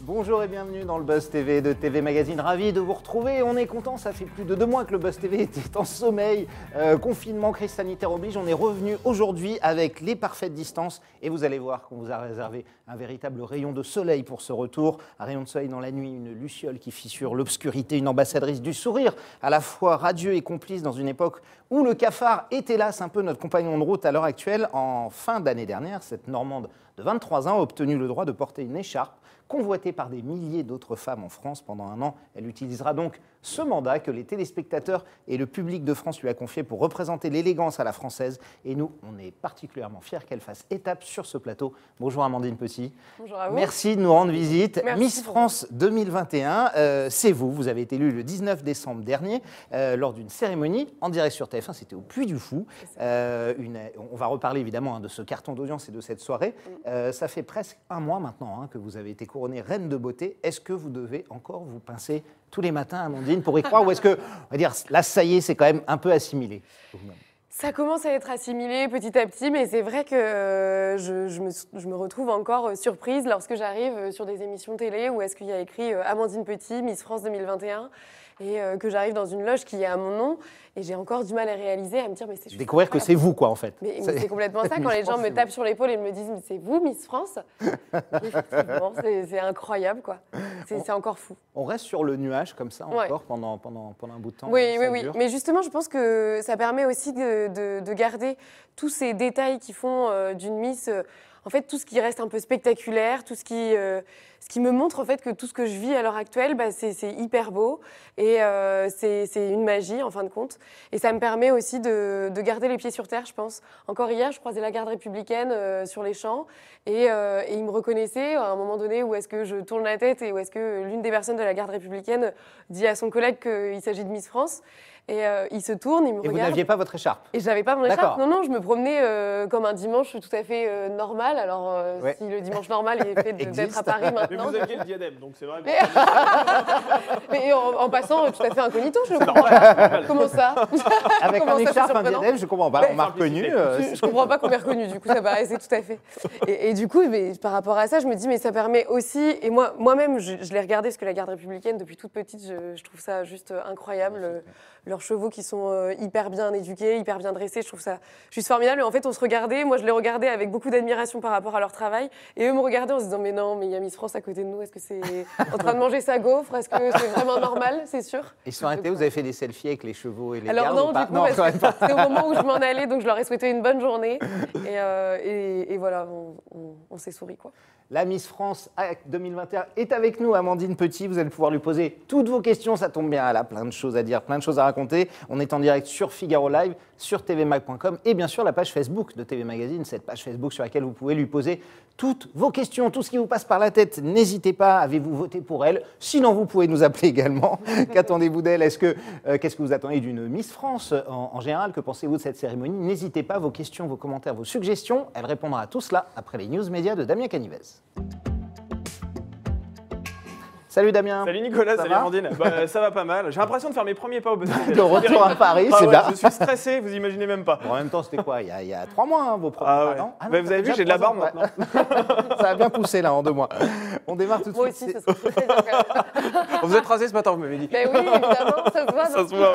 Bonjour et bienvenue dans le Buzz TV de TV Magazine. Ravi de vous retrouver. On est content, ça fait plus de 2 mois que le Buzz TV était en sommeil. Confinement, crise sanitaire oblige. On est revenu aujourd'hui avec les parfaites distances et vous allez voir qu'on vous a réservé un véritable rayon de soleil pour ce retour. Un rayon de soleil dans la nuit, une luciole qui fissure l'obscurité, une ambassadrice du sourire, à la fois radieux et complice dans une époque où le cafard est hélas un peu notre compagnon de route à l'heure actuelle. En fin d'année dernière, cette Normande de 23 ans a obtenu le droit de porter une écharpe convoitée par des milliers d'autres femmes en France pendant un an. Elle utilisera donc ce mandat que les téléspectateurs et le public de France lui a confié pour représenter l'élégance à la française. Et nous, on est particulièrement fiers qu'elle fasse étape sur ce plateau. Bonjour Amandine Petit. Bonjour à vous. Merci de nous rendre visite. Merci Miss France 2021, c'est vous. Vous avez été élue le 19 décembre dernier lors d'une cérémonie en direct sur TF1. C'était au Puy du Fou. On va reparler évidemment de ce carton d'audience et de cette soirée. Ça fait presque un mois maintenant que vous avez été couronnée reine de beauté. Est-ce que vous devez encore vous pincer tous les matins, Amandine, pour y croire, ou est-ce que, on va dire, là, ça y est, c'est quand même un peu assimilé? Ça commence à être assimilé petit à petit, mais c'est vrai que je me retrouve encore surprise lorsque j'arrive sur des émissions télé où est-ce qu'il y a écrit Amandine Petit, Miss France 2021, et que j'arrive dans une loge qui est à mon nom, et j'ai encore du mal à réaliser, à me dire, mais c'est juste découvrir que c'est vous, quoi, en fait. Mais c'est complètement ça, quand les gens me tapent sur l'épaule et me disent, mais c'est vous, Miss France? Effectivement, c'est incroyable, quoi. C'est encore fou. On reste sur le nuage, comme ça, encore, pendant un bout de temps. Oui, mais justement, je pense que ça permet aussi de garder tous ces détails qui font d'une Miss... en fait, tout ce qui reste un peu spectaculaire, tout ce qui me montre en fait que tout ce que je vis à l'heure actuelle, c'est hyper beau et c'est une magie en fin de compte. Et ça me permet aussi de garder les pieds sur terre, je pense. Encore hier, je croisais la garde républicaine sur les champs et ils me reconnaissaient à un moment donné où est-ce que je tourne la tête et où est-ce que l'une des personnes de la garde républicaine dit à son collègue qu'il s'agit de Miss France. Et il se tourne, il me regarde. Et vous n'aviez pas votre écharpe? Et je n'avais pas mon écharpe. Non, je me promenais comme un dimanche tout à fait normal. Alors, si le dimanche normal est fait d'être à Paris maintenant. Mais vous aviez le diadème, donc c'est vrai. Mais en passant tout à fait incognito, je le comprends. Comment ça? Avec un écharpe, un diadème, je comprends pas. On m'a reconnu. Je comprends pas qu'on m'ait reconnu, du coup, ça paraissait tout à fait. Et du coup, mais, par rapport à ça, je me dis, mais ça permet aussi. Et moi-même, je l'ai regardé, parce que la garde républicaine, depuis toute petite, je trouve ça juste incroyable. Leurs chevaux qui sont hyper bien éduqués, hyper bien dressés, je trouve ça juste formidable. Et en fait, on se regardait, moi je les regardais avec beaucoup d'admiration par rapport à leur travail, et eux me regardaient en se disant, mais non, mais il y a Miss France à côté de nous, est-ce que c'est en train de manger sa gaufre, est-ce que c'est vraiment normal, c'est sûr? Ils sont arrêtés, vous avez fait des selfies avec les chevaux et les gardes? Alors non, du coup, c'était au moment où je m'en allais, donc je leur ai souhaité une bonne journée, et voilà, on s'est souri, quoi. La Miss France 2021 est avec nous, Amandine Petit. Vous allez pouvoir lui poser toutes vos questions. Ça tombe bien, elle a plein de choses à dire, plein de choses à raconter. On est en direct sur Figaro Live, sur tvmag.com et bien sûr la page Facebook de TV Magazine, cette page Facebook sur laquelle vous pouvez lui poser toutes vos questions, tout ce qui vous passe par la tête. N'hésitez pas, avez-vous voté pour elle? Sinon, vous pouvez nous appeler également. Qu'attendez-vous d'elle? Qu'est-ce que vous attendez d'une Miss France en général? Que pensez-vous de cette cérémonie? N'hésitez pas, vos questions, vos commentaires, vos suggestions. Elle répondra à tout cela après les news médias de Damien Canivez. Salut Damien. Salut Nicolas, salut Amandine. Ça va pas mal. J'ai l'impression de faire mes premiers pas au Buzz. De retour à Paris, c'est bien. Je suis stressé, vous imaginez même pas. Bon, en même temps, c'était quoi? Il y a 3 mois, vos premiers pas, non? Vous avez vu, j'ai de la barbe maintenant. Ça a bien poussé là en 2 mois. On démarre tout de suite. Moi aussi, ça se fait très bien. Vous êtes rasé ce matin, vous m'avez dit. Mais oui, évidemment, ça se voit. Ça se voit.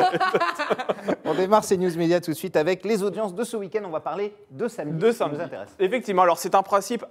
On démarre ces news médias tout de suite avec les audiences de ce week-end. On va parler de samedi. Ça nous intéresse. Effectivement, alors c'est un principe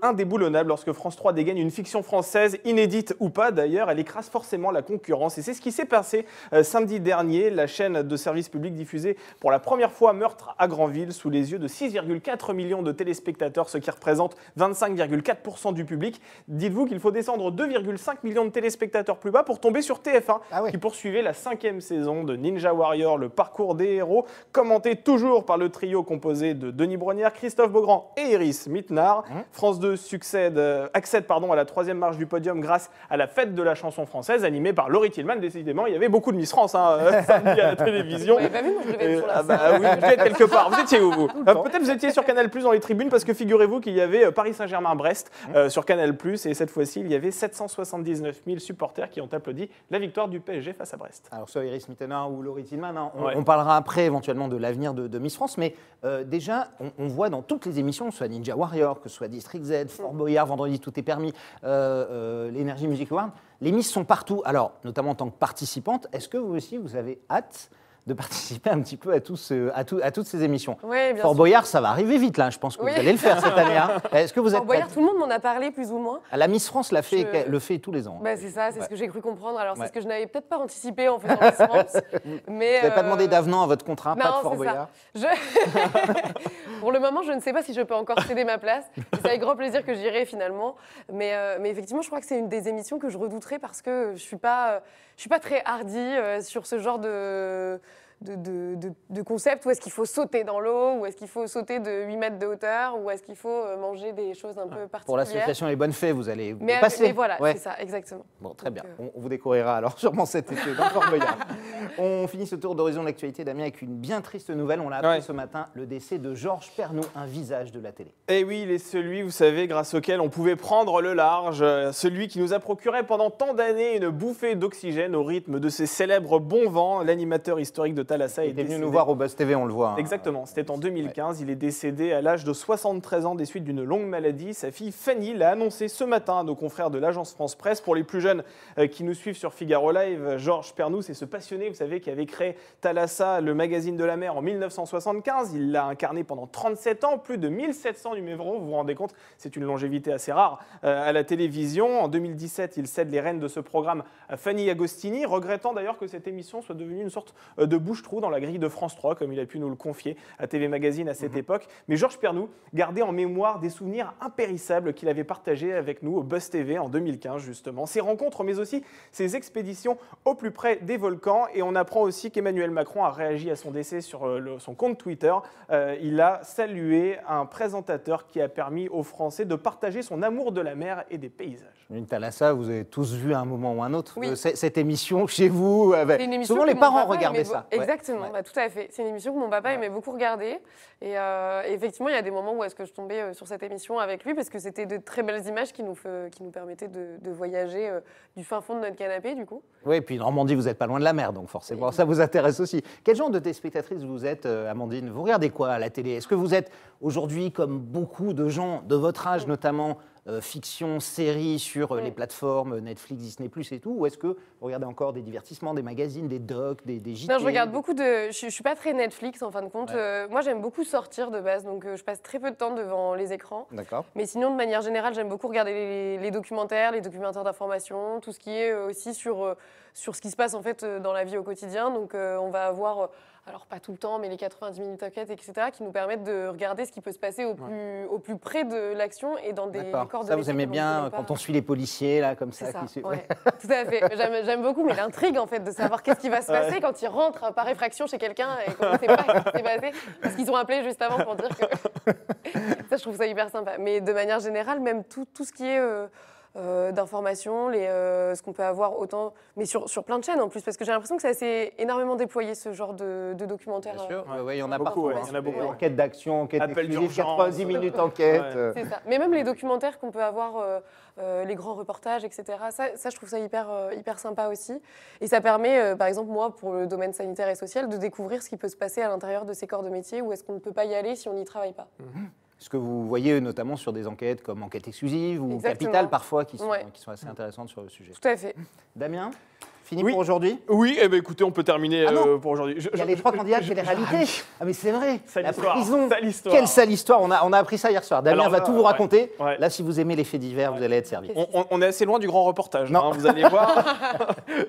indéboulonnable lorsque France 3 dégaine une fiction française, inédite ou pas d'ailleurs, elle écrase forcément la concurrence. Et c'est ce qui s'est passé samedi dernier. La chaîne de service public diffusait pour la première fois Meurtre à Granville sous les yeux de 6,4 millions de téléspectateurs, ce qui représente 25,4% du public. Dites-vous qu'il faut descendre 2,5 millions de téléspectateurs plus bas pour tomber sur TF1, qui poursuivait la 5e saison de Ninja Warrior, le parcours des héros, commenté toujours par le trio composé de Denis Brognière, Christophe Beaugrand et Iris Mittenard. France 2 accède à la 3e marche du podium grâce à la fête de la chanson française, animée par Laurie Tillman. Décidément, il y avait beaucoup de Miss France samedi à la télévision. Vous n'avez pas vu, moi je devais être sur la scène. Oui, vous êtes quelque part. Vous étiez où, vous? Peut-être vous étiez sur Canal+ dans les tribunes, parce que figurez-vous qu'il y avait Paris Saint-Germain-Brest sur Canal+, et cette fois-ci, il y avait 779 000 supporters qui ont applaudi la victoire du PSG face à Brest. Alors, soit Iris Mittenard ou Laurie Tillman, On parlera après éventuellement de l'avenir de Miss France, mais déjà, on voit dans toutes les émissions, que ce soit Ninja Warrior, que ce soit District Z, Fort Boyard, Vendredi Tout est permis, l'Energy Music Award, les Miss sont partout. Alors, notamment en tant que participante, est-ce que vous aussi, vous avez hâte de participer un petit peu à toutes ces émissions? Oui, bien Fort sûr. Boyard, ça va arriver vite là, je pense que vous allez le faire cette année. Hein. Est-ce que vous êtes Fort Boyard, prête? tout le monde m'en a parlé plus ou moins. La Miss France le fait tous les ans. Bah, c'est ça, c'est ce que j'ai cru comprendre. Alors, Ouais. c'est ce que je n'avais peut-être pas anticipé en faisant Miss France. Mais, Vous n'avez pas demandé d'avenant à votre contrat, pas de non, Fort c'est Boyard? ça. Pour le moment, je ne sais pas si je peux encore céder ma place. C'est avec grand plaisir que j'irai finalement. Mais effectivement, je crois que c'est une des émissions que je redouterai parce que je ne suis pas très hardie sur ce genre de concept où est-ce qu'il faut sauter dans l'eau, où est-ce qu'il faut sauter de 8 mètres de hauteur, où est-ce qu'il faut manger des choses un peu particulières. Pour l'association Les Bonnes Fées, vous allez vous Mais passer. voilà, Ouais. c'est ça, exactement. Bon, très bien. Donc, On vous découvrira alors sûrement cet été dans Fort Boyard. On finit ce tour d'horizon de l'actualité, Damien, avec une bien triste nouvelle. On l'a appris ce matin, le décès de Georges Pernou, un visage de la télé. Et oui, il est celui, vous savez, grâce auquel on pouvait prendre le large, celui qui nous a procuré pendant tant d'années une bouffée d'oxygène au rythme de ses célèbres bons vents. L'animateur historique de Thalassa Il est était venu décédé. nous voir au Buzz TV, on le voit. Hein. Exactement, c'était en 2015. Il est décédé à l'âge de 73 ans des suites d'une longue maladie. Sa fille Fanny l'a annoncé ce matin à nos confrères de l'agence France Presse. Pour les plus jeunes qui nous suivent sur Figaro Live, Georges Pernou, c'est ce passionné, vous savez, qui avait créé Thalassa, le magazine de la mer, en 1975. Il l'a incarné pendant 37 ans, plus de 1700 numéros, vous vous rendez compte, c'est une longévité assez rare à la télévision. En 2017, il cède les rênes de ce programme à Fanny Agostini, regrettant d'ailleurs que cette émission soit devenue une sorte de bouche-trou dans la grille de France 3, comme il a pu nous le confier à TV Magazine à cette époque. Mais Georges Pernou gardait en mémoire des souvenirs impérissables qu'il avait partagés avec nous au Buzz TV en 2015, justement. Ses rencontres, mais aussi ses expéditions au plus près des volcans. Et on apprend aussi qu'Emmanuel Macron a réagi à son décès sur son compte Twitter. Il a salué un présentateur qui a permis aux Français de partager son amour de la mer et des paysages. Une Thalassa, vous avez tous vu à un moment ou un autre Oui. cette émission chez vous. C'est une émission Souvent, que les mon parents papa regardaient aimait ça. Exactement, Ouais. bah, tout à fait. C'est une émission que mon papa aimait beaucoup regarder. Et effectivement, il y a des moments où est-ce que je tombais sur cette émission avec lui parce que c'était de très belles images qui nous permettaient de voyager du fin fond de notre canapé, du coup. Oui, et puis Normandie, vous n'êtes pas loin de la mer, donc forcément, ça vous intéresse aussi. Quel genre de téléspectatrice vous êtes, Amandine? Vous regardez quoi à la télé? Est-ce que vous êtes aujourd'hui, comme beaucoup de gens de votre âge notamment, fiction, séries sur les plateformes Netflix, Disney+, et tout, ou est-ce que vous regardez encore des divertissements, des magazines, des docs, des JT? Non, je regarde beaucoup de... Je suis pas très Netflix, en fin de compte. Moi, j'aime beaucoup sortir de base, donc je passe très peu de temps devant les écrans. D'accord. Mais sinon, de manière générale, j'aime beaucoup regarder les documentaires d'information, tout ce qui est aussi sur ce qui se passe en fait dans la vie au quotidien. Donc, on va avoir, alors pas tout le temps, mais les 90 minutes enquête, etc., qui nous permettent de regarder ce qui peut se passer au plus près de l'action et dans des corps de Ça, vous métier aimez que l'on bien connaît pas. quand on suit les policiers, là, comme ça. C'est ça, qui suivent- ouais, tout à fait. J'aime beaucoup, mais l'intrigue, en fait, de savoir qu'est-ce qui va se passer quand ils rentrent par effraction chez quelqu'un et qu'on ne sait pas ce qui s'est passé, parce qu'ils ont appelé juste avant pour dire que... Ça, je trouve ça hyper sympa. Mais de manière générale, même tout ce qui est... d'informations, ce qu'on peut avoir autant, mais sur plein de chaînes en plus, parce que j'ai l'impression que c'est assez énormément déployé ce genre de documentaire. Bien sûr, il y en a Beaucoup, partout. ouais, il y en a beaucoup. Enquête d'action, enquête Appel exclusive, d'urgence. 90 minutes enquête. Ouais. C'est ça. Mais même les documentaires qu'on peut avoir, les grands reportages, etc. Ça, je trouve ça hyper sympa aussi. Et ça permet, par exemple, moi, pour le domaine sanitaire et social, de découvrir ce qui peut se passer à l'intérieur de ces corps de métier, où est-ce qu'on ne peut pas y aller si on n'y travaille pas. Ce que vous voyez notamment sur des enquêtes comme Enquête exclusive ou Exactement. Capital parfois qui sont assez intéressantes sur le sujet. Tout à fait. Damien, fini Oui. pour aujourd'hui? Oui, eh ben, écoutez, on peut terminer Ah non. pour aujourd'hui. Il y a les trois candidats de télé-réalité. Ah mais c'est vrai, Sale la histoire, prison. sale histoire. Quelle sale histoire, on a appris ça hier soir. Damien Alors va là, tout vous raconter. ouais. Là, si vous aimez les faits divers, vous allez être servi. On est assez loin du grand reportage, Non. hein, vous allez voir.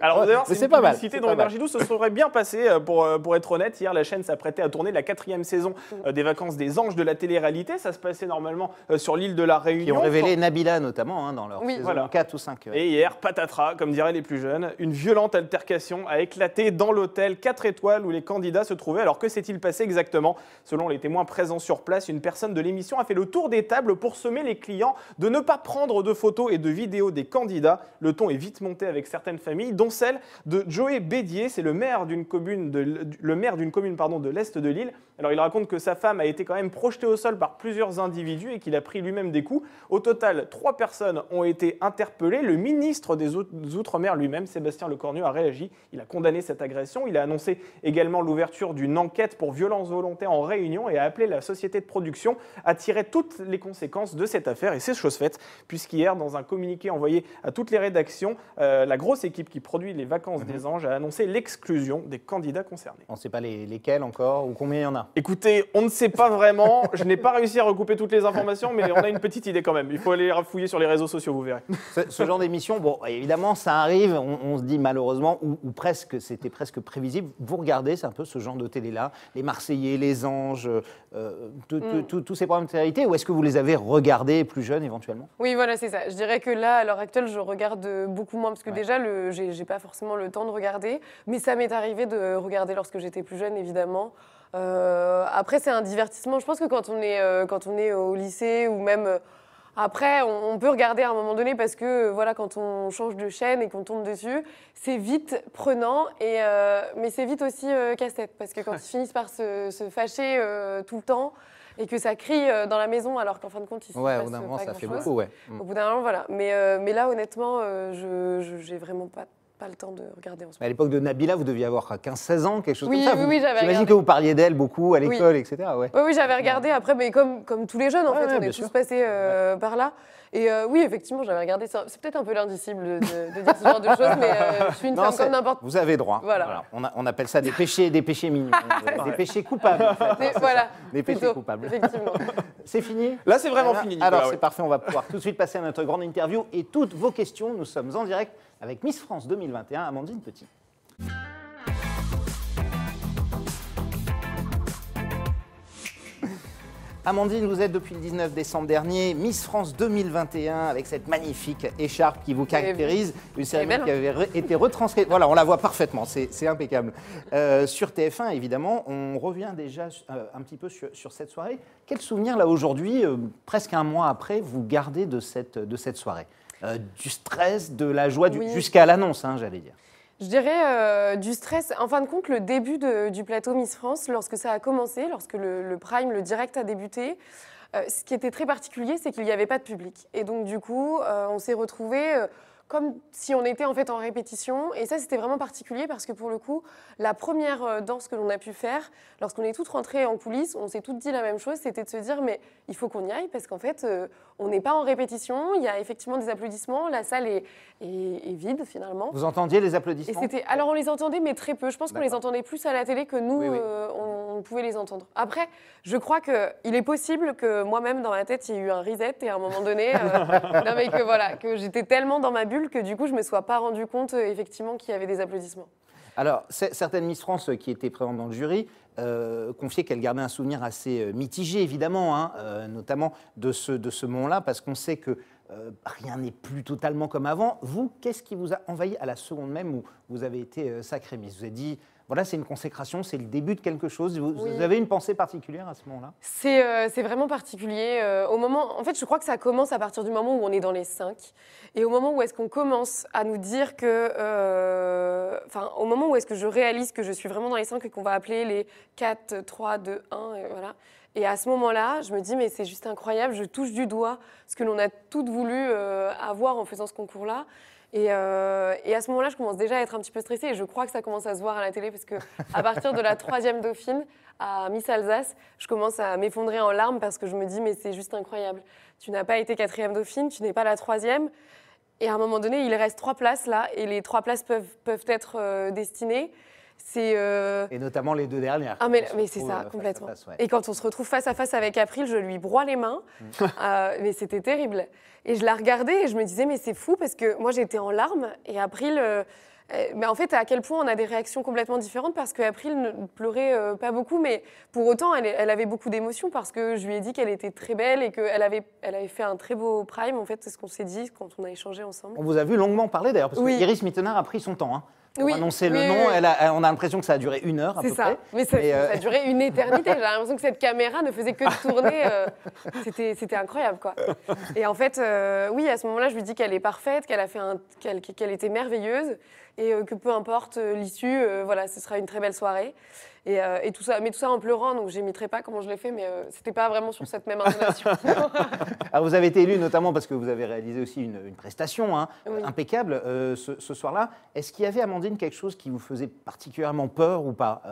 Alors d'ailleurs, Mais c'est c'est une pas mal, publicité c'est dont pas mal. Énergie 12 se serait bien passé, pour être honnête. Hier, la chaîne s'apprêtait à tourner la 4e saison des Vacances des Anges de la télé-réalité. Ça se passait normalement sur l'île de la Réunion. Qui ont révélé Nabila notamment hein, dans leur Oui, saison voilà. 4 ou 5. Et hier, patatras, comme diraient les plus jeunes, une violente altercation a éclaté dans l'hôtel 4 étoiles où les candidats se trouvaient. Alors que s'est-il passé exactement? Selon les témoins présents sur place, une personne de l'émission a fait le tour des tables pour semer les clients de ne pas prendre de photos et de vidéos des candidats. Le ton est vite monté avec certaines familles, dont celle de Joey Bédier, c'est le maire d'une commune de l'est de l'île. Alors il raconte que sa femme a été quand même projetée au sol par plusieurs individus et qu'il a pris lui-même des coups. Au total, 3 personnes ont été interpellées. Le ministre des Outre-mer lui-même, Sébastien Cornu a réagi. Il a condamné cette agression. Il a annoncé également l'ouverture d'une enquête pour violence volontaire en Réunion et a appelé la société de production à tirer toutes les conséquences de cette affaire. Et c'est chose faite, puisqu'hier, dans un communiqué envoyé à toutes les rédactions, la grosse équipe qui produit les vacances des anges a annoncé l'exclusion des candidats concernés. On ne sait pas lesquels encore ou combien il y en a. Écoutez, on ne sait pas vraiment. Je n'ai pas réussi à recouper toutes les informations, mais on a une petite idée quand même. Il faut aller fouiller sur les réseaux sociaux, vous verrez. Ce genre d'émission, bon, évidemment, ça arrive, on se dit malheureusement, ou presque, c'était presque prévisible. Vous regardez, c'est un peu ce genre de télé-là, les Marseillais, les Anges, tous ces programmes de télé, ou est-ce que vous les avez regardés plus jeunes éventuellement? Oui, voilà, c'est ça. Je dirais que là, à l'heure actuelle, je regarde beaucoup moins, parce que déjà, j'ai pas forcément le temps de regarder, mais ça m'est arrivé de regarder lorsque j'étais plus jeune, évidemment. Après, c'est un divertissement. Je pense que quand on est au lycée ou même après, on peut regarder à un moment donné parce que voilà, quand on change de chaîne et qu'on tombe dessus, c'est vite prenant, mais c'est vite aussi casse-tête parce que quand ils finissent par se fâcher tout le temps et que ça crie dans la maison alors qu'en fin de compte, ils se au passe bout d'un pas moment, ça fait grand-chose. beaucoup, ouais. Au bout d'un moment, voilà. Mais là, honnêtement, j'ai vraiment pas le temps de regarder en ce Mais à moment. l'époque de Nabila, vous deviez avoir 15-16 ans, quelque chose Oui, comme ça. oui, j'avais J'imagine regardé. que vous parliez d'elle beaucoup à l'école, etc. Ouais. Oui, j'avais regardé après, mais comme tous les jeunes, en Ouais, fait, ouais, on bien est tous sûr. passés par là. Et oui, effectivement, j'avais regardé ça. C'est peut-être un peu l'indicible de dire ce genre de choses, mais je suis une Non, femme comme n'importe vous avez droit. Voilà. On appelle ça des péchés mignons, des péchés coupables. En fait. qui. Voilà. Des péchés Plutôt, coupables. Effectivement. C'est fini? Là, c'est vraiment Voilà. fini, Nicolas, Alors, ouais. c'est parfait, on va pouvoir tout de suite passer à notre grande interview et toutes vos questions. Nous sommes en direct avec Miss France 2021, Amandine Petit. Amandine, vous êtes depuis le 19 décembre dernier Miss France 2021 avec cette magnifique écharpe qui vous caractérise, une cérémonie qui avait été retranscrite. Voilà, on la voit parfaitement, c'est impeccable. Sur TF1, évidemment, on revient déjà un petit peu sur cette soirée. Quel souvenir, là, aujourd'hui, presque un mois après, vous gardez de cette soirée? Du stress, de la joie, Oui. jusqu'à l'annonce, hein, j'allais dire. Je dirais du stress. En fin de compte, le début du plateau Miss France, lorsque ça a commencé, lorsque le prime, le direct a débuté, ce qui était très particulier, c'est qu'il n'y avait pas de public. Et donc, du coup, on s'est retrouvés comme si on était en fait en répétition. Et ça, c'était vraiment particulier parce que pour le coup, la première danse que l'on a pu faire, lorsqu'on est toutes rentrées en coulisses, on s'est toutes dit la même chose, c'était de se dire mais il faut qu'on y aille parce qu'en fait, on n'est pas en répétition, il y a effectivement des applaudissements, la salle est vide finalement. Vous entendiez les Et applaudissements? alors on les entendait mais très peu. Je pense qu'on les D'accord. entendait plus à la télé que nous, Oui, oui. on pouvait les entendre. Après, je crois qu'il est possible que moi-même dans ma tête il y ait eu un reset et à un moment donné, non, mais que voilà, que j'étais tellement dans ma bulle que du coup je me sois pas rendu compte effectivement qu'il y avait des applaudissements. Alors, certaines Miss France qui étaient présentes dans le jury confiaient qu'elles gardaient un souvenir assez mitigé, évidemment, hein, notamment de ce moment-là, parce qu'on sait que rien n'est plus totalement comme avant. Vous, qu'est-ce qui vous a envahi à la seconde même où vous avez été sacrée Miss? Vous avez dit, voilà, c'est une consécration, c'est le début de quelque chose. Vous Oui. avez une pensée particulière à ce moment-là? C'est vraiment particulier. Au moment, en fait, je crois que ça commence à partir du moment où on est dans les 5. Et au moment où est-ce qu'on commence à nous dire que... Enfin, au moment où est-ce que je réalise que je suis vraiment dans les 5 et qu'on va appeler les 4, 3, 2, 1, et voilà. Et à ce moment-là, je me dis, mais c'est juste incroyable, je touche du doigt ce que l'on a toutes voulu avoir en faisant ce concours-là. Et à ce moment-là, je commence déjà à être un petit peu stressée et je crois que ça commence à se voir à la télé parce qu'à partir de la 3e dauphine à Miss Alsace, je commence à m'effondrer en larmes parce que je me dis mais c'est juste incroyable. Tu n'as pas été 4e dauphine, tu n'es pas la 3e. Et à un moment donné, il reste 3 places là et les 3 places peuvent être destinées. Et notamment les 2 dernières. Ah mais On se c'est retrouve ça, face à complètement. face, ouais. Et quand on se retrouve face à face avec April, je lui broie les mains. Mais c'était terrible. Et je la regardais et je me disais, mais c'est fou parce que moi j'étais en larmes et April... mais en fait, à quel point on a des réactions complètement différentes parce qu'April ne pleurait pas beaucoup, mais pour autant, elle avait beaucoup d'émotions parce que je lui ai dit qu'elle était très belle et qu'elle avait fait un très beau prime. En fait, c'est ce qu'on s'est dit quand on a échangé ensemble. On vous a vu longuement parler d'ailleurs, parce Oui. que Iris Mittenard a pris son temps. Hein. Pour Oui, annoncer le oui, nom, oui. on a l'impression que ça a duré 1 heure à C'est peu ça. près. Mais ça, Et, ça a duré une éternité. J'ai l'impression que cette caméra ne faisait que tourner. C'était incroyable, quoi. Et en fait, oui, à ce moment-là, je lui dis qu'elle est parfaite, qu'elle était merveilleuse et que peu importe l'issue, voilà, ce sera une très belle soirée. et tout ça, mais tout ça en pleurant, donc j'imiterai pas comment je l'ai fait, mais c'était pas vraiment sur cette même intonation. Alors vous avez été élu notamment parce que vous avez réalisé aussi une prestation Oui. impeccable ce soir-là. Est-ce qu'il y avait, Amandine, quelque chose qui vous faisait particulièrement peur ou pas?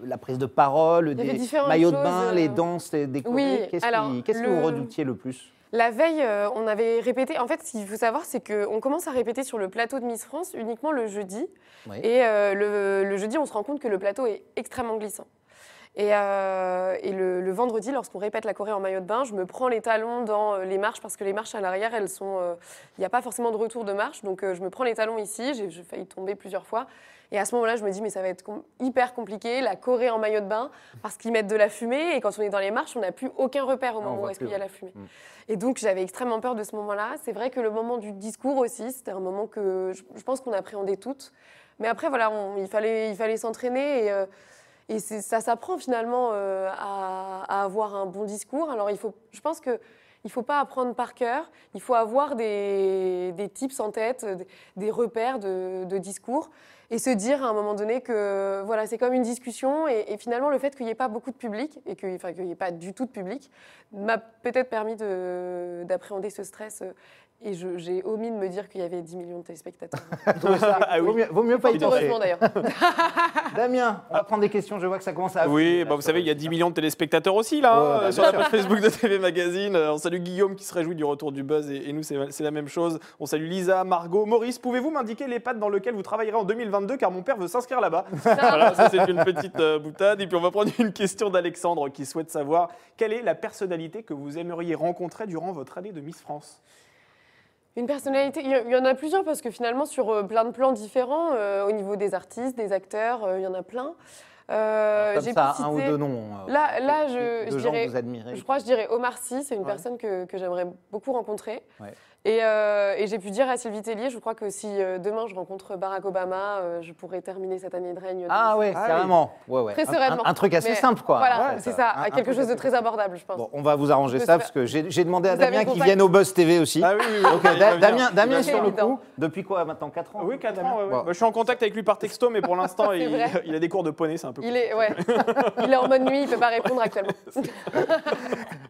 La prise de parole, Il y avait des différentes maillots de choses, bain, les danses, des chorés. Oui, Qu'est-ce alors, que vous redoutiez le plus? La veille, on avait répété. En fait, ce qu'il faut savoir, c'est qu'on commence à répéter sur le plateau de Miss France uniquement le jeudi. Oui. Et le jeudi, on se rend compte que le plateau est extrêmement glissant. Et le vendredi, lorsqu'on répète la choré en maillot de bain, je me prends les talons dans les marches parce que les marches à l'arrière, elles sont, il n'y a pas forcément de retour de marche. Donc, je me prends les talons ici. J'ai failli tomber plusieurs fois. Et à ce moment-là, je me dis, mais ça va être hyper compliqué, la choré en maillot de bain, parce qu'ils mettent de la fumée. Et quand on est dans les marches, on n'a plus aucun repère au moment où est-ce qu'il y a la fumée. Et donc, j'avais extrêmement peur de ce moment-là. C'est vrai que le moment du discours aussi, c'était un moment que je pense qu'on appréhendait toutes. Mais après, voilà, il fallait s'entraîner. Et ça s'apprend finalement à avoir un bon discours. Alors, je pense qu'il ne faut pas apprendre par cœur. Il faut avoir des tips en tête, des repères de discours. Et se dire à un moment donné que voilà, c'est comme une discussion. Et finalement, le fait qu'il n'y ait pas beaucoup de public, et qu'il n'y ait pas du tout de public, m'a peut-être permis d'appréhender ce stress. Et j'ai omis de me dire qu'il y avait 10 millions de téléspectateurs. Vaut mieux pas y penser. Heureusement d'ailleurs. Damien, on va prendre des questions. Je vois que ça commence à... Oui, vous savez, il y a 10 millions de téléspectateurs aussi, là, sur la page Facebook de TV Magazine. On salue Guillaume qui se réjouit du retour du buzz, et nous, c'est la même chose. On salue Lisa, Margot, Maurice. Pouvez-vous m'indiquer l'EHPAD dans lequel vous travaillerez en 2022, car mon père veut s'inscrire là-bas. Voilà, ça, c'est une petite boutade. Et puis, on va prendre une question d'Alexandre qui souhaite savoir quelle est la personnalité que vous aimeriez rencontrer durant votre année de Miss France? Une personnalité, il y en a plusieurs parce que finalement sur plein de plans différents, au niveau des artistes, des acteurs, il y en a plein. Comme ça, un ou deux noms. Là, de je gens dirais, que vous admirez. je crois que je dirais Omar Sy, c'est une personne que j'aimerais beaucoup rencontrer. Ouais. Et j'ai pu dire à Sylvie Tellier, je crois que si demain je rencontre Barack Obama, je pourrais terminer cette année de règne. Ah oui, carrément. Ouais. Très sereinement. Un truc assez simple, quoi. Voilà, c'est ça, quelque chose de très abordable, je pense. Bon, on va vous arranger ça, parce que j'ai demandé à Damien qu'il vienne au Buzz TV aussi. Ah oui. Donc, Damien sur le coup, depuis quoi maintenant, 4 ans? Oui, 4 ans, ouais. Bon. Je suis en contact avec lui par texto, mais pour l'instant, il a des cours de poney, c'est un peu cool. Il est en mode nuit, il ne peut pas répondre actuellement.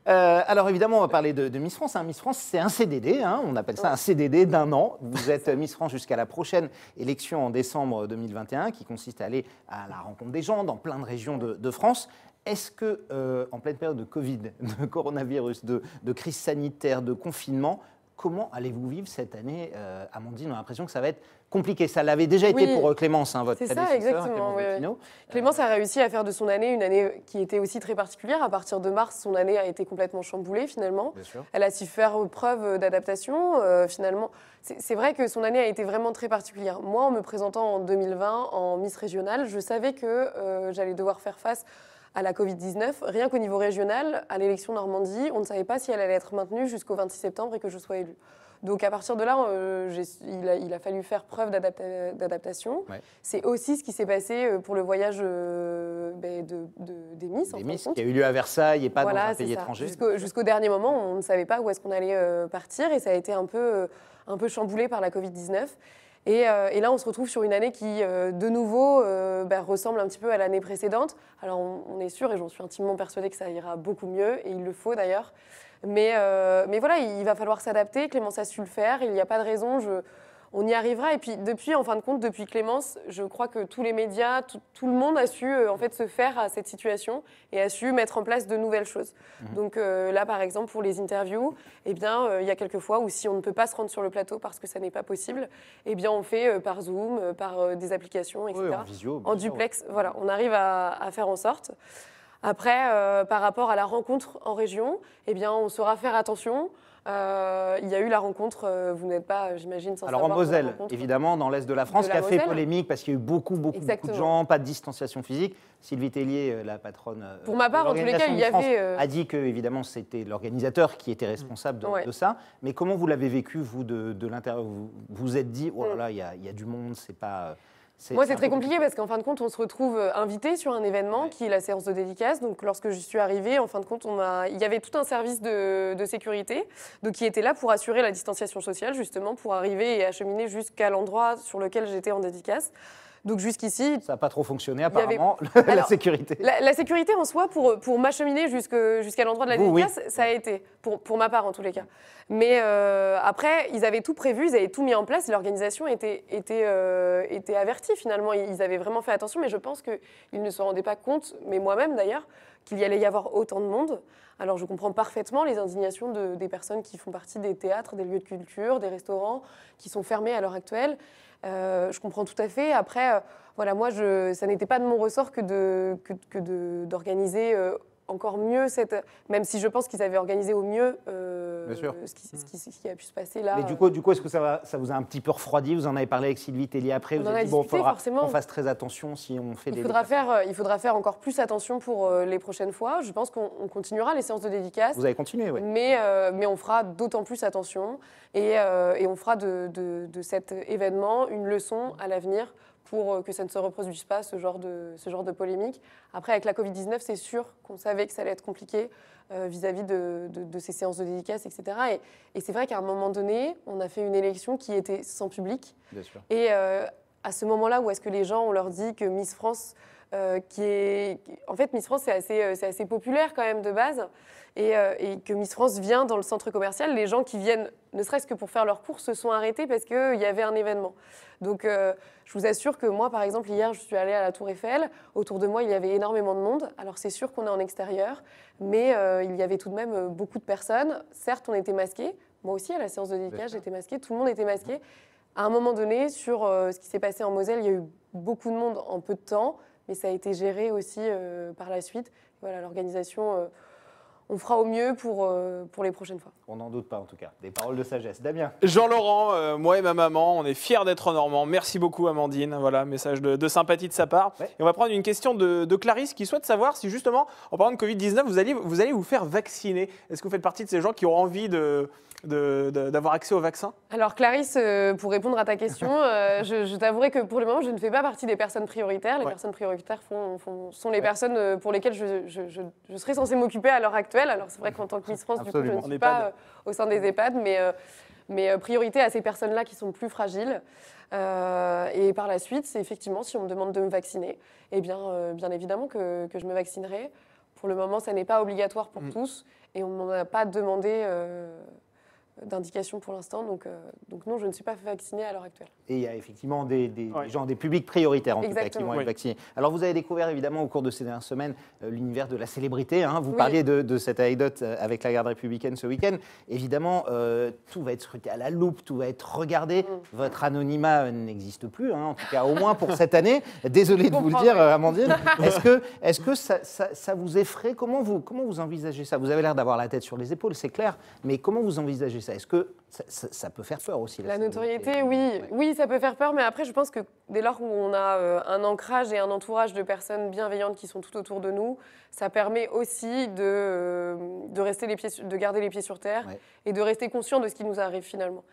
Alors évidemment, on va parler de Miss France. Miss France, c'est un CDD, on appelle ça un CDD d'1 an. Vous êtes Miss France jusqu'à la prochaine élection en décembre 2021, qui consiste à aller à la rencontre des gens dans plein de régions de France. Est-ce que, en pleine période de Covid, de coronavirus, de crise sanitaire, de confinement, comment allez-vous vivre cette année, Amandine? On a l'impression que ça va être compliqué. Ça l'avait déjà été pour Clémence, votre prédécesseur. C'est ça, exactement. Clémence a réussi à faire de son année une année qui était aussi très particulière. À partir de mars, son année a été complètement chamboulée, finalement. Elle a su faire preuve d'adaptation, finalement. C'est vrai que son année a été vraiment très particulière. Moi, en me présentant en 2020 en Miss Régionale, je savais que j'allais devoir faire face à la Covid-19. Rien qu'au niveau régional, à l'élection Normandie, on ne savait pas si elle allait être maintenue jusqu'au 26 septembre et que je sois élue. Donc à partir de là, il a fallu faire preuve d'adaptation. Ouais. C'est aussi ce qui s'est passé pour le voyage des Miss. Des Miss, qui a eu lieu à Versailles et pas dans un pays étranger. Jusqu'au dernier moment, on ne savait pas où est-ce qu'on allait partir et ça a été un peu chamboulé par la Covid-19. Et là, on se retrouve sur une année qui, de nouveau, ressemble un petit peu à l'année précédente. Alors, on est sûr, et j'en suis intimement persuadée que ça ira beaucoup mieux, et il le faut d'ailleurs. Mais voilà, il va falloir s'adapter. Clémence a su le faire, il n'y a pas de raison. On y arrivera. Et puis, en fin de compte, depuis Clémence, je crois que tous les médias, tout le monde a su en fait, se faire à cette situation et a su mettre en place de nouvelles choses. Donc là, par exemple, pour les interviews, il y a quelques fois où si on ne peut pas se rendre sur le plateau parce que ça n'est pas possible, on fait par Zoom, par des applications, etc. Oui, en visio, en duplex. Voilà, on arrive à faire en sorte. Après, par rapport à la rencontre en région, on saura faire attention. Il y a eu la rencontre, vous n'êtes pas, j'imagine, sans savoir. Alors en Moselle, évidemment, dans l'est de la France, qui a fait polémique parce qu'il y a eu beaucoup de gens, pas de distanciation physique. Sylvie Tellier, la patronne pour ma part, en tous les cas, il y avait a dit que évidemment c'était l'organisateur qui était responsable de ça. Mais comment vous l'avez vécu, vous, de l'intérieur? Vous vous êtes dit, oh là là, il y a du monde, c'est pas... Moi, c'est très compliqué parce qu'en fin de compte, on se retrouve invité sur un événement qui est la séance de dédicace. Donc, lorsque je suis arrivée, en fin de compte, il y avait tout un service de sécurité qui était là pour assurer la distanciation sociale, justement, pour arriver et acheminer jusqu'à l'endroit sur lequel j'étais en dédicace. Donc jusqu'ici, Ça n'a pas trop fonctionné y avait- apparemment, la Alors, sécurité. la sécurité en soi, pour m'acheminer jusqu'à l'endroit de la Vous, dédicace, ça a été, pour ma part en tous les cas. Mais après, ils avaient tout prévu, ils avaient tout mis en place, l'organisation était avertie finalement, ils avaient vraiment fait attention, mais je pense qu'ils ne se rendaient pas compte, mais moi-même d'ailleurs, qu'il y allait y avoir autant de monde. Alors je comprends parfaitement les indignations des personnes qui font partie des théâtres, des lieux de culture, des restaurants qui sont fermés à l'heure actuelle. Je comprends tout à fait. Après, voilà, moi, ça n'était pas de mon ressort d'organiser encore mieux même si je pense qu'ils avaient organisé au mieux Bien sûr. ce qui a pu se passer là. Mais du coup, est-ce que ça vous a un petit peu refroidi? Vous en avez parlé avec Sylvie Tellier après. On Vous en avez a dit, bon, il discuté, faudra forcément. qu'on fasse très attention si on fait Il des faudra déplacements. faire encore plus attention pour les prochaines fois. Je pense qu'on continuera les séances de dédicace. Vous avez continué, oui. Mais on fera d'autant plus attention et on fera de cet événement une leçon à l'avenir pour que ça ne se reproduise pas, ce genre de polémique. Après, avec la Covid-19, c'est sûr qu'on savait que ça allait être compliqué vis-à-vis de ces séances de dédicace, etc. Et c'est vrai qu'à un moment donné, on a fait une élection qui était sans public. Bien sûr. Et à ce moment-là, où est-ce que les gens, on leur dit que Miss France, en fait, Miss France, c'est assez populaire quand même de base, et que Miss France vient dans le centre commercial, les gens qui viennent, ne serait-ce que pour faire leurs courses, se sont arrêtés parce qu'il y avait un événement. Donc, je vous assure que moi, par exemple, hier, je suis allée à la Tour Eiffel. Autour de moi, il y avait énormément de monde. Alors, c'est sûr qu'on est en extérieur, mais il y avait tout de même beaucoup de personnes. Certes, on était masqués. Moi aussi, à la séance de dédicace, j'étais masquée. Tout le monde était masqué. À un moment donné, sur ce qui s'est passé en Moselle, il y a eu beaucoup de monde en peu de temps, mais ça a été géré aussi par la suite. Voilà, l'organisation, on fera au mieux pour les prochaines fois. On n'en doute pas, en tout cas. Des paroles de sagesse. Damien. Jean-Laurent, moi et ma maman, on est fiers d'être normand. Merci beaucoup, Amandine. Voilà, message de sympathie de sa part. Ouais. Et on va prendre une question de Clarisse qui souhaite savoir si, justement, en parlant de Covid-19, vous allez vous faire vacciner. Est-ce que vous faites partie de ces gens qui ont envie d'avoir accès au vaccin? Alors Clarisse, pour répondre à ta question, je t'avouerai que pour le moment, je ne fais pas partie des personnes prioritaires. Les personnes prioritaires sont les personnes pour lesquelles je serais censée m'occuper à l'heure actuelle. Alors c'est vrai qu'en tant que Miss France, du coup, je Absolument. ne suis pas au sein des EHPAD, mais priorité à ces personnes-là qui sont plus fragiles. Et par la suite, c'est effectivement, si on me demande de me vacciner, eh bien, bien évidemment que je me vaccinerai. Pour le moment, ça n'est pas obligatoire pour tous et on ne m'en a pas demandé d'indication pour l'instant. Donc non, je ne suis pas vaccinée à l'heure actuelle. Et il y a effectivement des gens, des publics prioritaires en tout cas, qui Exactement. vont être vaccinés. Alors vous avez découvert évidemment au cours de ces dernières semaines l'univers de la célébrité. Hein. Vous Oui. parliez de cette anecdote avec la garde républicaine ce week-end. Évidemment, tout va être scruté à la loupe, tout va être regardé. Votre anonymat n'existe plus, hein, en tout cas au moins pour cette année. Désolé de vous le dire, Amandine. Est-ce que ça vous effraie? Comment vous envisagez ça? Vous avez l'air d'avoir la tête sur les épaules, c'est clair, mais comment vous envisagez ça? Est-ce que ça peut faire peur aussi? La notoriété, oui, ça peut faire peur, mais après, je pense que dès lors où on a un ancrage et un entourage de personnes bienveillantes qui sont tout autour de nous, ça permet aussi de garder les pieds sur terre et de rester conscient de ce qui nous arrive finalement.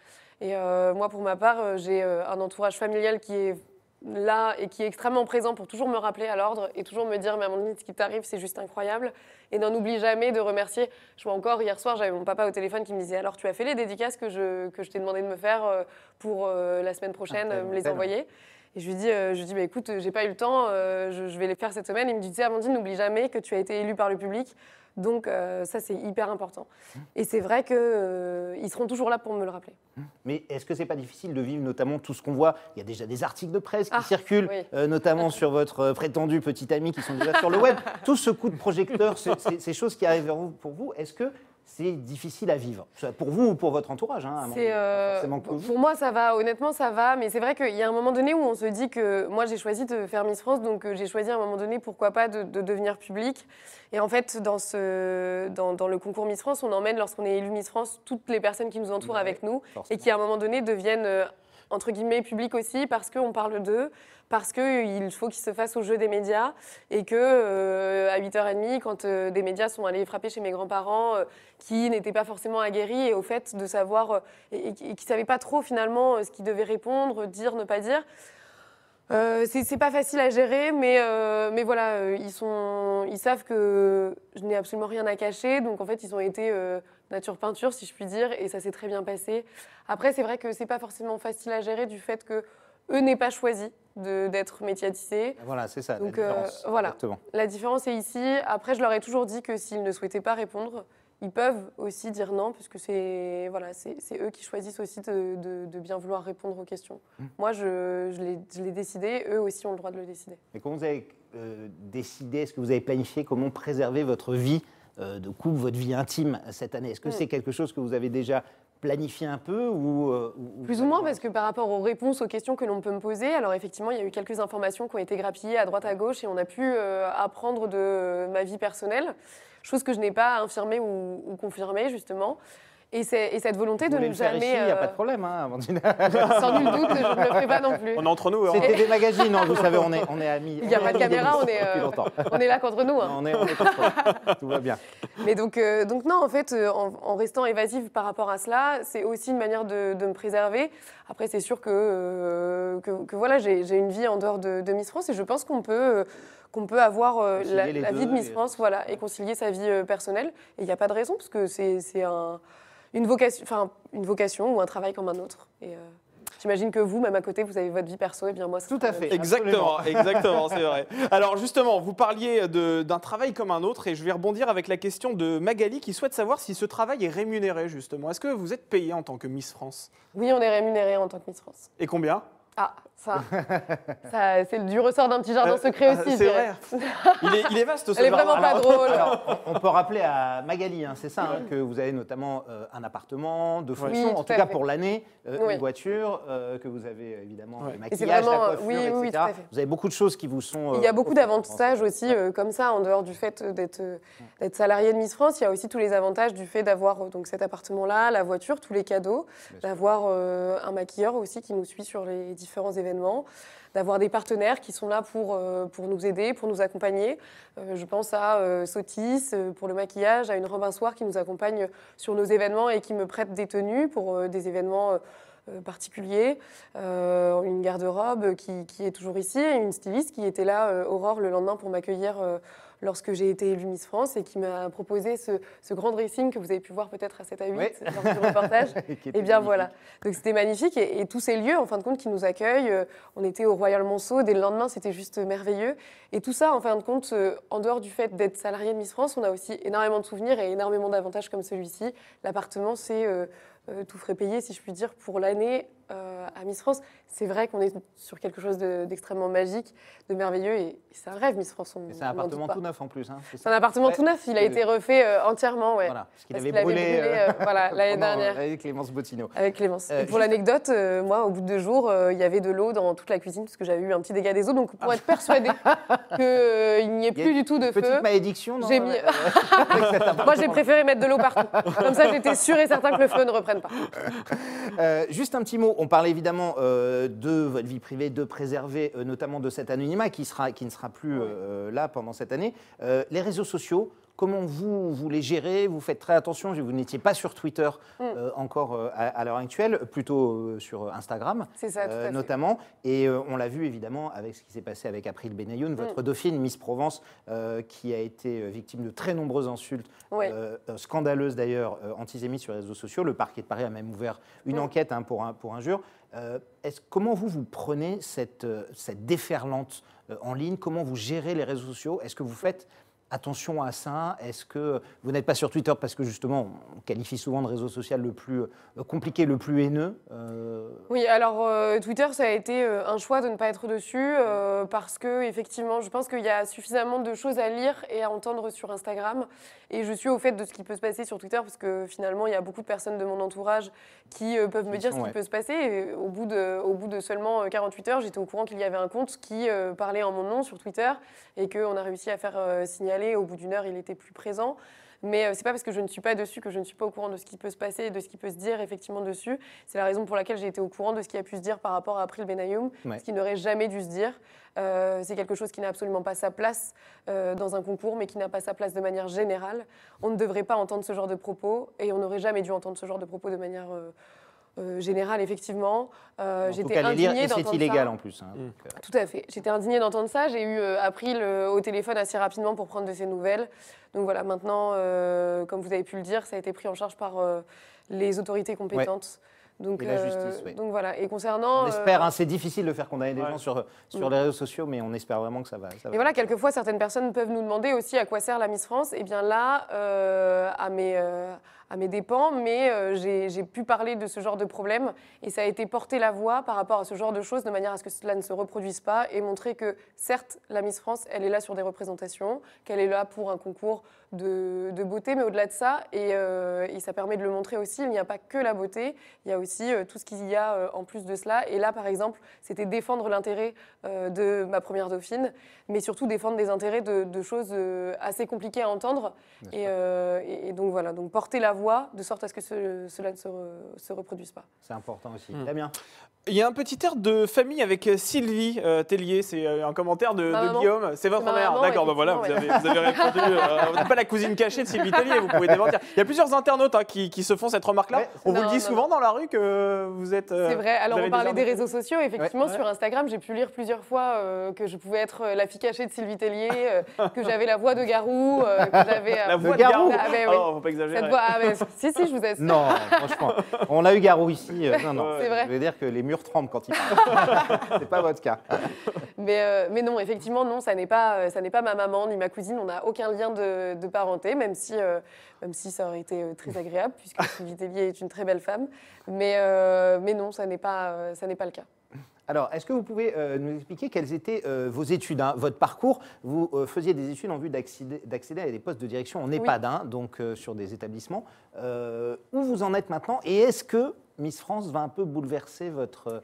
Et moi, pour ma part, j'ai un entourage familial qui est là et qui est extrêmement présent pour toujours me rappeler à l'ordre et toujours me dire « mais Amandine, ce qui t'arrive, c'est juste incroyable ». Et n'en oublie jamais de remercier. Je vois encore, hier soir, j'avais mon papa au téléphone qui me disait « alors tu as fait les dédicaces que je t'ai demandé de me faire pour la semaine prochaine, me les envoyer ». Et je lui dis bah, écoute, j'ai pas eu le temps, je vais les faire cette semaine. Il me disait Amandine, n'oublie jamais que tu as été élue par le public. Donc ça, c'est hyper important. Et c'est vrai qu'ils seront toujours là pour me le rappeler. Mais est-ce que c'est pas difficile de vivre notamment tout ce qu'on voit? Il y a déjà des articles de presse qui circulent, notamment sur votre prétendu petit ami qui sont déjà sur le web. Tout ce coup de projecteur, ces choses qui arrivent pour vous, est-ce que c'est difficile à vivre? Pour vous ou pour votre entourage, hein, pour moi, ça va. Honnêtement, ça va. Mais c'est vrai qu'il y a un moment donné où on se dit que moi, j'ai choisi de faire Miss France, donc j'ai choisi à un moment donné, pourquoi pas, de devenir public. Et en fait, dans le concours Miss France, on emmène, lorsqu'on est élu Miss France, toutes les personnes qui nous entourent avec nous et qui, à un moment donné, deviennent entre guillemets publics aussi, parce qu'on parle d'eux, parce qu'il faut qu'ils se fassent au jeu des médias, et qu'à 8h30, quand des médias sont allés frapper chez mes grands-parents, qui n'étaient pas forcément aguerris, et au fait de savoir, et qui ne savaient pas trop finalement ce qu'ils devaient répondre, dire, ne pas dire, c'est pas facile à gérer, mais voilà, ils savent que je n'ai absolument rien à cacher, donc en fait ils ont été nature peinture, si je puis dire, et ça s'est très bien passé. Après, c'est vrai que c'est pas forcément facile à gérer du fait que eux n'aient pas choisi d'être médiatisés. Voilà, c'est ça, Donc, la différence. voilà. Exactement. La différence est ici. Après, je leur ai toujours dit que s'ils ne souhaitaient pas répondre, ils peuvent aussi dire non, puisque c'est eux qui choisissent aussi de bien vouloir répondre aux questions. Moi, je l'ai décidé, eux aussi ont le droit de le décider. Et comment vous avez décidé, est-ce que vous avez planifié comment préserver votre vie de couple, votre vie intime cette année? Est-ce que c'est quelque chose que vous avez déjà planifié un peu Plus ou moins, parce que par rapport aux réponses aux questions que l'on peut me poser, alors effectivement, il y a eu quelques informations qui ont été grappillées à droite à gauche et on a pu apprendre de ma vie personnelle, chose que je n'ai pas infirmée ou confirmée, justement. Et cette volonté vous de voulez ne le faire jamais... ici, il n'y a pas de problème, hein, Amandine. Sans nul doute, je ne le fais pas non plus. On est entre nous. Hein. C'est TV Magazine, hein, vous savez, on est amis. Il n'y a pas de caméra, on est là contre nous. Hein. On est contre, tout va bien. Mais donc non, en fait, en restant évasive par rapport à cela, c'est aussi une manière de me préserver. Après, c'est sûr que voilà, j'ai une vie en dehors de Miss France et je pense qu'on peut avoir la vie de Miss France, voilà, et concilier sa vie personnelle. Et il n'y a pas de raison, parce que c'est une vocation ou un travail comme un autre. Et j'imagine que vous, même à côté, vous avez votre vie perso, et bien moi, tout à fait. Exactement, c'est vrai. Alors justement, vous parliez d'un travail comme un autre, et je vais rebondir avec la question de Magali qui souhaite savoir si ce travail est rémunéré justement. Est-ce que vous êtes payé en tant que Miss France? Oui, on est rémunéré en tant que Miss France. Et combien? Ah, ça c'est du ressort d'un petit jardin secret aussi. C'est vrai. Il est vaste ce Elle est vraiment pas drôle. Alors, on peut rappeler à Magali, hein, c'est ça, hein, que vous avez notamment un appartement, deux fonctions, en tout cas pour l'année, une voiture, que vous avez évidemment le maquillage, la coiffure, etc. Vous avez beaucoup de choses qui vous sont... Il y a beaucoup d'avantages aussi, comme ça, en dehors du fait d'être salarié de Miss France. Il y a aussi tous les avantages du fait d'avoir donc cet appartement-là, la voiture, tous les cadeaux, d'avoir un maquilleur aussi qui nous suit sur les différents événements, d'avoir des partenaires qui sont là pour nous aider, pour nous accompagner. Je pense à Sotis pour le maquillage, à une robe un soir qui nous accompagne sur nos événements et qui me prête des tenues pour des événements particuliers, une garde-robe qui est toujours ici, et une styliste qui était là, Aurore, le lendemain pour m'accueillir lorsque j'ai été élue Miss France et qui m'a proposé ce grand dressing que vous avez pu voir peut-être à 7 à 8 lors du reportage. Et bien voilà, donc c'était magnifique et tous ces lieux en fin de compte qui nous accueillent, on était au Royal Monceau, dès le lendemain c'était juste merveilleux et tout ça en fin de compte, en dehors du fait d'être salarié de Miss France, on a aussi énormément de souvenirs et énormément d'avantages comme celui-ci. L'appartement c'est tout frais payé si je puis dire pour l'année à Miss France. C'est vrai qu'on est sur quelque chose d'extrêmement magique, de merveilleux et c'est un rêve Miss France. C'est un appartement tout neuf en plus. Hein, c'est un appartement tout neuf, il a été refait entièrement. Ouais. Voilà, parce qu'il avait brûlé l'année dernière. Avec Clémence Bottineau. Avec Clémence. Pour l'anecdote, moi au bout de 2 jours, il y avait de l'eau dans toute la cuisine parce que j'avais eu un petit dégât des eaux. Donc pour être persuadée qu'il n'y ait plus du tout de feu. Petite malédiction, non? J'ai mis... Moi j'ai préféré mettre de l'eau partout. Comme ça j'étais sûre et certain que le feu ne reprenne pas. Juste un petit mot, on parle évidemment de votre vie privée, de préserver notamment de cet anonymat qui ne sera plus là pendant cette année. Les réseaux sociaux, comment vous les gérez? Vous faites très attention, vous n'étiez pas sur Twitter encore à l'heure actuelle, plutôt sur Instagram ça, notamment. Et on l'a vu évidemment avec ce qui s'est passé avec April Benayoun, votre dauphine Miss Provence, qui a été victime de très nombreuses insultes, scandaleuses d'ailleurs, antisémites sur les réseaux sociaux. Le parquet de Paris a même ouvert une enquête pour injure. Comment vous prenez cette déferlante en ligne? Comment vous gérez les réseaux sociaux? Est-ce que vous faites attention à ça? Est-ce que vous n'êtes pas sur Twitter parce que justement on qualifie souvent de réseau social le plus compliqué, le plus haineux? Oui, alors Twitter ça a été un choix de ne pas être dessus parce que effectivement je pense qu'il y a suffisamment de choses à lire et à entendre sur Instagram et je suis au fait de ce qui peut se passer sur Twitter parce que finalement il y a beaucoup de personnes de mon entourage qui peuvent me dire ce qui peut se passer et au bout de seulement 48 heures j'étais au courant qu'il y avait un compte qui parlait en mon nom sur Twitter et qu'on a réussi à faire signaler. Au bout d'1 heure, il était plus présent. Mais c'est pas parce que je ne suis pas dessus que je ne suis pas au courant de ce qui peut se passer et de ce qui peut se dire effectivement dessus. C'est la raison pour laquelle j'ai été au courant de ce qui a pu se dire par rapport à April Benayoun, ce qui n'aurait jamais dû se dire. C'est quelque chose qui n'a absolument pas sa place dans un concours, mais qui n'a pas sa place de manière générale. On ne devrait pas entendre ce genre de propos et on n'aurait jamais dû entendre ce genre de propos de manière générale, effectivement. J'étais indignée d'entendre ça. C'est illégal en plus. Hein, Tout à fait. J'étais indignée d'entendre ça. J'ai eu April au téléphone assez rapidement pour prendre de ses nouvelles. Donc voilà, maintenant, comme vous avez pu le dire, ça a été pris en charge par les autorités compétentes. Donc, Et la justice, oui. Donc voilà. Et concernant. On espère, hein, c'est difficile de faire condamner des gens sur les réseaux sociaux, mais on espère vraiment que ça va. Et voilà, quelquefois, certaines personnes peuvent nous demander aussi à quoi sert la Miss France. Et bien là, à mes dépens, mais j'ai pu parler de ce genre de problème et ça a été porter la voix par rapport à ce genre de choses de manière à ce que cela ne se reproduise pas et montrer que certes, la Miss France, elle est là sur des représentations, qu'elle est là pour un concours de beauté, mais au-delà de ça, et ça permet de le montrer aussi, il n'y a pas que la beauté, il y a aussi tout ce qu'il y a en plus de cela. Et là, par exemple, c'était défendre l'intérêt de ma première dauphine, mais surtout défendre des intérêts de choses assez compliquées à entendre. Et donc voilà, donc porter la voix de sorte à ce que cela ne se reproduise pas. C'est important aussi. Damien. Il y a un petit air de famille avec Sylvie Tellier, c'est un commentaire de Guillaume. C'est votre mère. D'accord, bah voilà, vous avez répondu. Vous n'êtes pas la cousine cachée de Sylvie Tellier, vous pouvez démentir. Il y a plusieurs internautes qui se font cette remarque-là. Ouais, on vous le dit souvent dans la rue que vous êtes. C'est vrai. Alors on parlait des réseaux sociaux. Effectivement, sur Instagram, j'ai pu lire plusieurs fois que je pouvais être la fille cachée de Sylvie Tellier, que j'avais la voix de Garou, que j'avais. La voix de Garou. Oh, faut pas exagérer. Si, je vous assure. Non, franchement, on a eu Garou ici. Non. C'est vrai. Je veux dire que les murs tremblent quand il parle. C'est pas votre cas. Mais non, effectivement, non, ça n'est pas ma maman ni ma cousine. On n'a aucun lien de parenté, même si ça aurait été très agréable, puisque Sylvie Tellier est une très belle femme. Mais non, ça n'est pas le cas. Alors, est-ce que vous pouvez nous expliquer quelles étaient vos études, hein, votre parcours? Vous faisiez des études en vue d'accéder à des postes de direction en EHPAD, hein, donc sur des établissements. Où vous en êtes maintenant? Et est-ce que Miss France va un peu bouleverser votre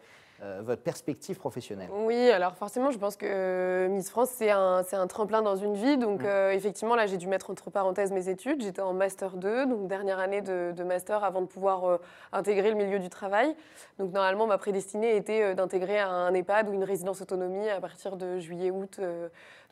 perspective professionnelle? Oui, alors forcément, je pense que Miss France, c'est un tremplin dans une vie. Donc, effectivement, là, j'ai dû mettre entre parenthèses mes études. J'étais en Master 2, donc dernière année de Master avant de pouvoir intégrer le milieu du travail. Donc, normalement, ma prédestinée était d'intégrer un EHPAD ou une résidence autonomie à partir de juillet-août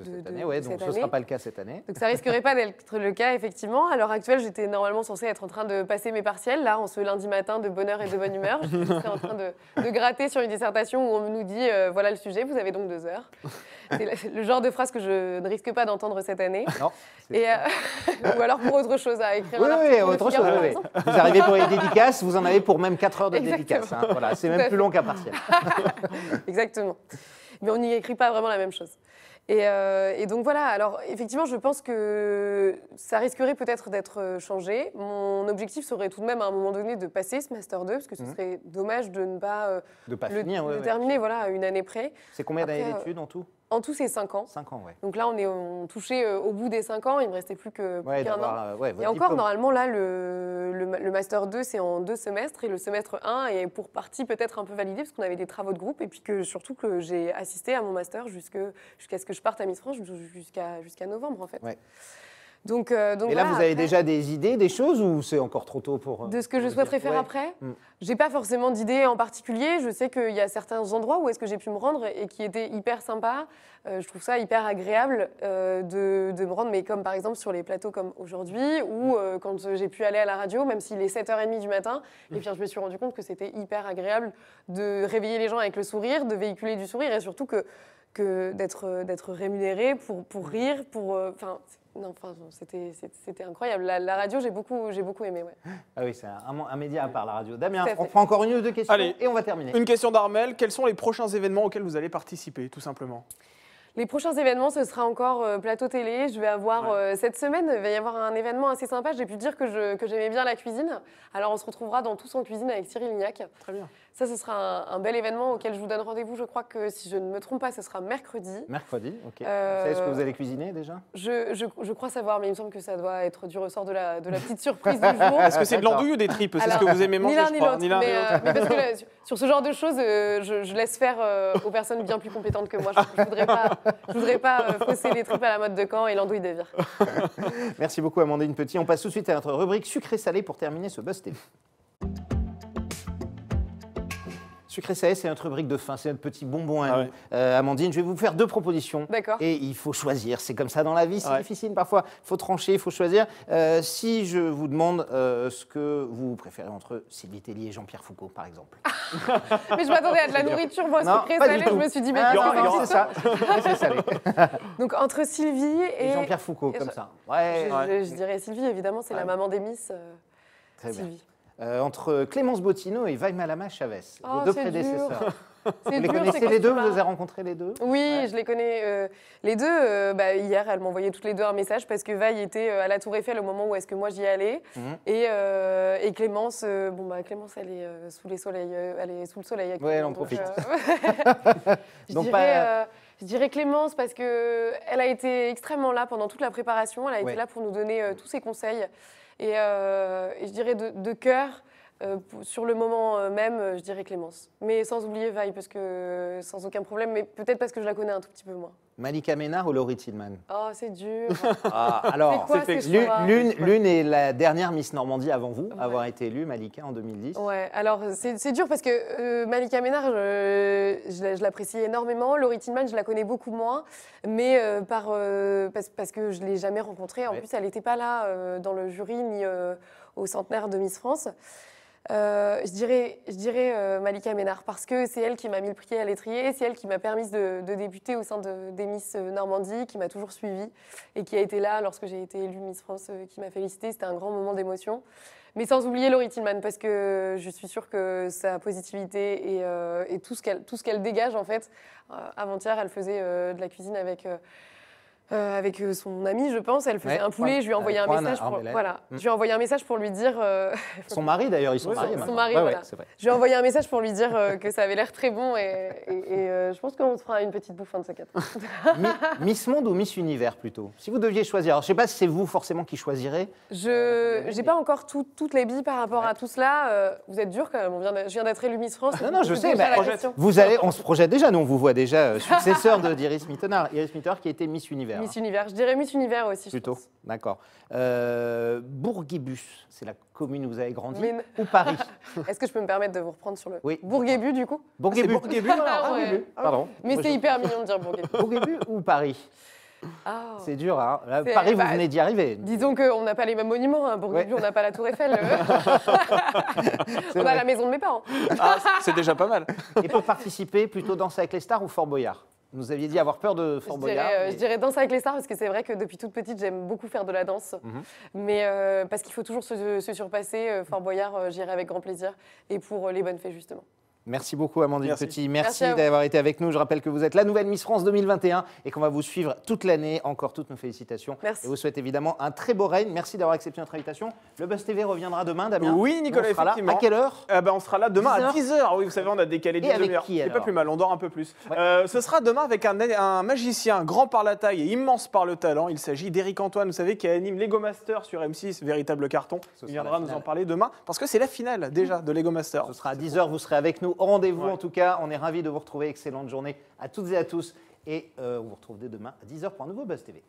de cette année. Oui, donc ce ne sera pas le cas cette année. Donc, ça risquerait pas d'être le cas, effectivement. À l'heure actuelle, j'étais normalement censée être en train de passer mes partiels, là, en ce lundi matin de bonne heure et de bonne humeur. Je suis en train de gratter sur une dissertation où on nous dit voilà le sujet, vous avez donc 2 heures. C'est le genre de phrase que je ne risque pas d'entendre cette année. Non. Ou alors pour autre chose à écrire. Oui, autre chose. Oui. Vous arrivez pour les dédicaces, vous en avez pour même 4 heures de dédicaces. Hein. Voilà, c'est même plus long qu'un partiel. Exactement. Mais on n'y écrit pas vraiment la même chose. Et donc voilà, alors effectivement, je pense que ça risquerait peut-être d'être changé. Mon objectif serait tout de même à un moment donné de passer ce Master 2, parce que ce serait dommage de ne pas, le terminer voilà, à une année près. C'est combien d'années d'études en tout? En tout, c'est 5 ans. 5 ans, oui. Donc là, on touchait au bout des 5 ans. Il ne me restait plus qu'un an. Et encore, diplôme. Normalement, là, le Master 2, c'est en 2 semestres. Et le semestre 1 est pour partie peut-être un peu validé, parce qu'on avait des travaux de groupe. Et puis surtout que j'ai assisté à mon Master jusqu'à ce que je parte à Miss France, jusqu'à novembre, en fait. Ouais. Donc et là, voilà, vous avez déjà des idées, des choses, ou c'est encore trop tôt pour... De ce que je souhaiterais faire après J'ai pas forcément d'idées en particulier. Je sais qu'il y a certains endroits où est-ce que j'ai pu me rendre et qui étaient hyper sympas. Je trouve ça hyper agréable de me rendre, mais comme par exemple sur les plateaux comme aujourd'hui, ou quand j'ai pu aller à la radio, même s'il est 7h30 du matin, et bien je me suis rendu compte que c'était hyper agréable de réveiller les gens avec le sourire, de véhiculer du sourire, et surtout que d'être rémunéré pour rire, c'était incroyable. La radio, j'ai beaucoup aimé. Ouais. Ah oui, c'est un média à part, la radio. Damien, on prend encore une ou deux questions. Allez, et on va terminer. Une question d'Armel. Quels sont les prochains événements auxquels vous allez participer, tout simplement? Les prochains événements, ce sera encore plateau télé. Je vais avoir cette semaine, il va y avoir un événement assez sympa. J'ai pu dire que j'aimais bien la cuisine. Alors on se retrouvera dans Tous en cuisine avec Cyril Lignac. Très bien. Ça, ce sera un bel événement auquel je vous donne rendez-vous. Je crois que si je ne me trompe pas, ce sera mercredi. Mercredi, ok. Vous savez ce que vous allez cuisiner déjà? Je crois savoir, mais il me semble que ça doit être du ressort de la petite surprise du jour. Est-ce que c'est de l'andouille ou des tripes? C'est ce que vous aimez manger, je crois. Ni l'un ni l'autre. Mais parce que sur ce genre de choses, je laisse faire aux personnes bien plus compétentes que moi. Je ne voudrais pas fausser les tripes à la mode de Caen et l'andouille de Vire. Merci beaucoup, Amandine Petit. On passe tout de suite à notre rubrique sucré-salé pour terminer ce Buzz TV. Sucré-salé, c'est notre rubrique de fin, c'est notre petit bonbon à nous. Amandine, je vais vous faire 2 propositions. D'accord. Et il faut choisir. C'est comme ça dans la vie, c'est difficile parfois. Il faut trancher, il faut choisir. Si je vous demande ce que vous préférez entre Sylvie Tellier et Jean-Pierre Foucault, par exemple. Mais je m'attendais à de la nourriture, moi, sucré-salé. Je me suis dit, mais c'est ça. C'est salé. Donc, entre Sylvie et Jean-Pierre Foucault, comme ça. Je dirais Sylvie, évidemment, c'est la maman des Miss. Très Sylvie. bien. entre Clémence Bottineau et Vaimalama Chavez, Oh, vos deux c'est prédécesseurs. dur. Vous C'est les dur, ces connaissez les deux? Vous questions-là. les avez rencontrés les deux? Oui, Ouais. je les connais les deux. Hier, elles m'envoyaient toutes les deux un message parce que Vaille était à la Tour Eiffel au moment où est-ce que moi j'y allais. Mhm. Et Clémence, Clémence, elle est sous les soleils, elle est sous le soleil. Ouais, elle en donc, profite. je, Donc, dirais, je dirais Clémence parce que elle a été extrêmement là pendant toute la préparation. Elle a Ouais. été là pour nous donner tous ses conseils. Et je dirais de cœur. Sur le moment même, je dirais Clémence. Mais sans oublier Vaille, parce que sans aucun problème, mais peut-être parce que je la connais un tout petit peu moins. Malika Ménard ou Laurie Tillman? Oh, c'est dur. Ah, alors, C'est quoi c'est ces l'une choix l'une est la dernière Miss Normandie avant vous, Ouais. avoir été élue, Malika, en 2010. Ouais, alors c'est dur parce que Malika Ménard, je l'apprécie énormément. Laurie Tillman, je la connais beaucoup moins, mais parce que je ne l'ai jamais rencontrée. En Ouais. plus, elle n'était pas là dans le jury ni au centenaire de Miss France. Je dirais Malika Ménard parce que c'est elle qui m'a mis le pied à l'étrier, c'est elle qui m'a permis de débuter au sein des Miss Normandie, qui m'a toujours suivie et qui a été là lorsque j'ai été élue Miss France, qui m'a félicitée. C'était un grand moment d'émotion. Mais sans oublier Laurie Tillman parce que je suis sûre que sa positivité et tout ce qu'elle dégage en fait. Avant-hier, elle faisait de la cuisine avec son amie, je pense. Elle faisait Ouais, un poulet. Je lui ai envoyé un Juan message pour, Armelet. voilà. Je lui ai envoyé un message pour lui dire. Son mari, d'ailleurs, ils sont Oui, mariés son maintenant. mari, Ouais, voilà. ouais, c'est vrai. Je lui ai envoyé un message pour lui dire que ça avait l'air très bon et je pense qu'on se fera une petite bouffe un de ces quatre. Miss Monde ou Miss Univers, plutôt? Si vous deviez choisir, alors, je ne sais pas si c'est vous forcément qui choisirez. Je n'ai pas encore toutes les billes par rapport à tout cela. Vous êtes dur quand même. Je viens d'être élue Miss France. Non, je sais, Déjà mais la question. on se projette déjà, nous on vous voit déjà successeur d'Iris Mittenard. Iris Mittenard qui a été Miss Univers. Miss Univers. Je dirais Miss Univers aussi. Je Plutôt, pense. d'accord. Bourguibus, c'est la commune où vous avez grandi, Mais- ou Paris? Est-ce que je peux me permettre de vous reprendre sur le Oui. Bourguébu du coup? Bourguibus. Bourguébus, Ah ouais. Bourguibus, pardon. Mais Moi, c'est je- hyper mignon de dire Bourguébu. Bourguibus ou Paris? Ah. C'est dur, hein. Là, C'est- Paris, vous bah, venez d'y arriver. Disons qu'on n'a pas les mêmes monuments. Hein. Bourguébu, Ouais. on n'a pas la Tour Eiffel. C'est On vrai. a la maison de mes parents. Ah, c'est déjà pas mal. Et pour participer, plutôt Danse avec les stars ou Fort Boyard? Vous nous aviez dit avoir peur de Fort Boyard. Je dirais danse avec les stars parce que c'est vrai que depuis toute petite, j'aime beaucoup faire de la danse. Mais parce qu'il faut toujours se surpasser. Fort Boyard, j'irai avec grand plaisir. Et pour les bonnes fées, justement. Merci beaucoup, Amandine Merci. Petit. Merci Merci à vous. d'avoir été avec nous. Je rappelle que vous êtes la nouvelle Miss France 2021 et qu'on va vous suivre toute l'année. Encore toutes nos félicitations. Merci. Et vous souhaite évidemment un très beau règne. Merci d'avoir accepté notre invitation. Le Buzz TV reviendra demain, Damien. Oui, Nicolas, On sera là. effectivement. À quelle heure? On sera là demain à 10 10h. Oui, vous savez, on a décalé Et avec demi-heure. qui, C'est pas alors plus mal, on dort un peu plus. Ouais. Ce sera demain avec un magicien grand par la taille et immense par le talent. Il s'agit d'Éric Antoine, vous savez, qui anime Lego Master sur M6, véritable carton. Ce Il sera viendra la nous finale. en parler demain parce que c'est la finale déjà de Lego Master. Ce sera à 10h. Vous serez avec nous au rendez-vous. Ouais. En tout cas, on est ravis de vous retrouver. Excellente journée à toutes et à tous. Et on vous retrouve dès demain à 10h pour un nouveau Buzz TV.